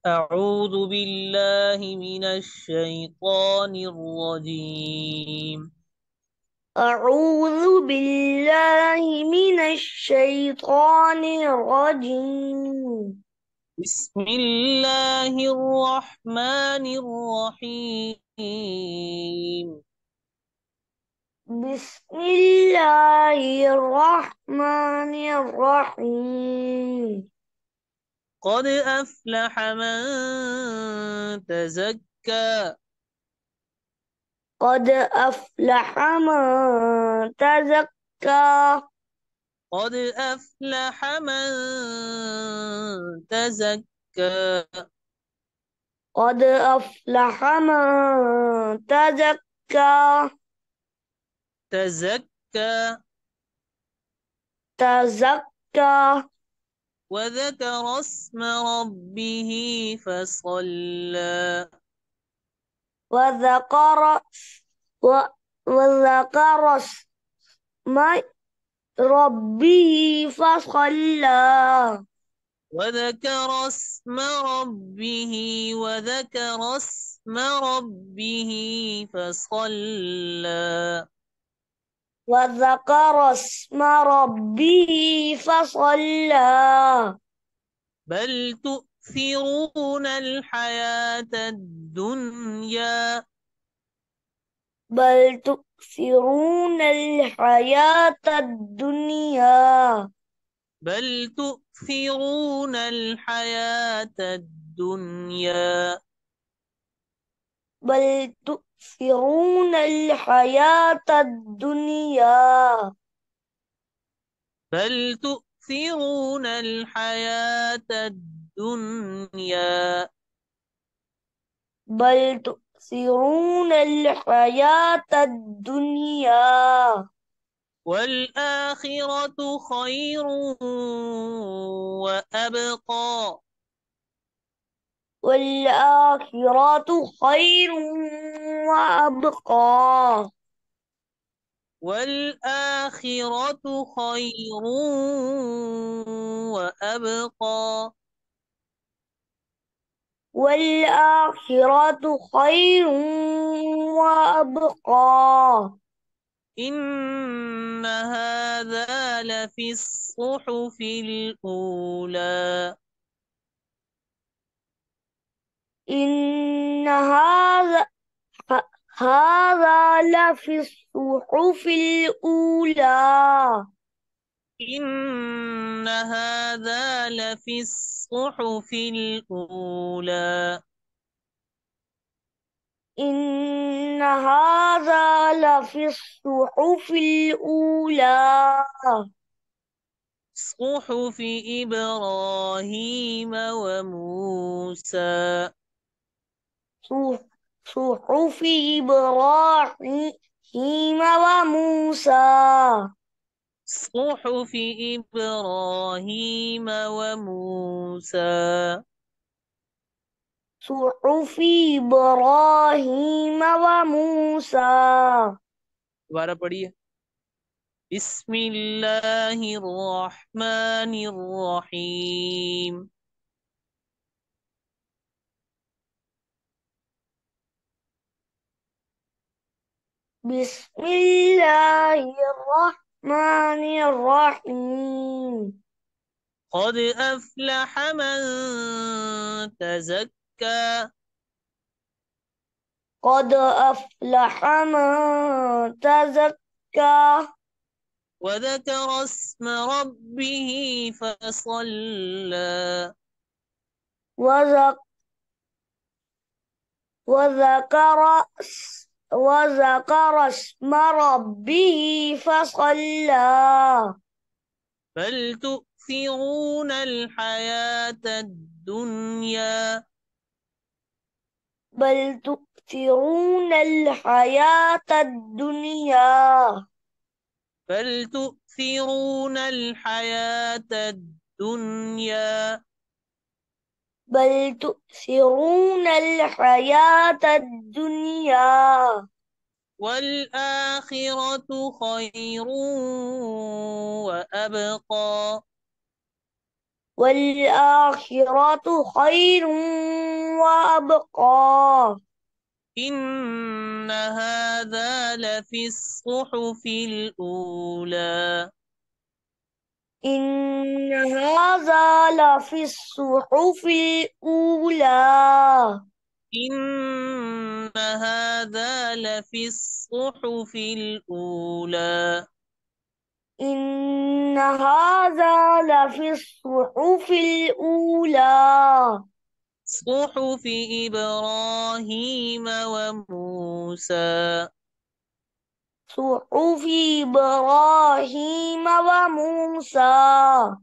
أعوذ بالله من الشيطان الرجيم. أعوذ بالله من الشيطان الرجيم. بسم الله الرحمن الرحيم. بسم الله الرحمن الرحيم. قد أفلح من تزكى. قد أفلح من تزكى. قد أفلح من تزكى. قد أفلح من تزكى. تزكى تزكى وذكر اسم ربه فصلى. وذكر و- وذكر اسم ربه فصلى. وذكر اسم ربه وذكر اسم ربه فصلى. وذكر اسم ربه فصلى. بل تؤثرون الحياة الدنيا. بل تؤثرون الحياة الدنيا. بل تؤثرون الحياة الدنيا بل تؤثرون الحياة الدنيا. بل تؤثرون الحياة الدنيا بل تؤثرون الحياة الدنيا. والآخرة خير وأبقى. والآخرة خير وأبقى. والآخرة خير وأبقى. والآخرة خير وأبقى. إن هذا لفي الصحف الأولى. إن هذا لفي الصحف الأولى. إن هذا لفي الصحف الأولى. إن هذا لفي الصحف الأولى. صحف إبراهيم وموسى. صح- صحف إبراهيم وموسى. صحف إبراهيم وموسى. صحف إبراهيم وموسى. दोबारा पढ़िए। بسم الله الرحمن الرحيم. بسم الله الرحمن الرحيم. قد أفلح من تزكى. قد أفلح من تزكى. وذكر اسم ربه فصلى. وذك وذكر وذكر اسم ربه فصلى. بل تؤثرون الحياة الدنيا بل تؤثرون الحياة الدنيا. بل تؤثرون الحياة الدنيا بل تؤثرون الحياة الدنيا. والآخرة خير وأبقى. والآخرة خير وأبقى. إن هذا لفي الصحف الأولى. إن هذا لفي الصحف الأولى. إن هذا لفي الصحف الأولى. إن هذا لفي الصحف الأولى. صحف إبراهيم وموسى. صحف إبراهيم وموسى.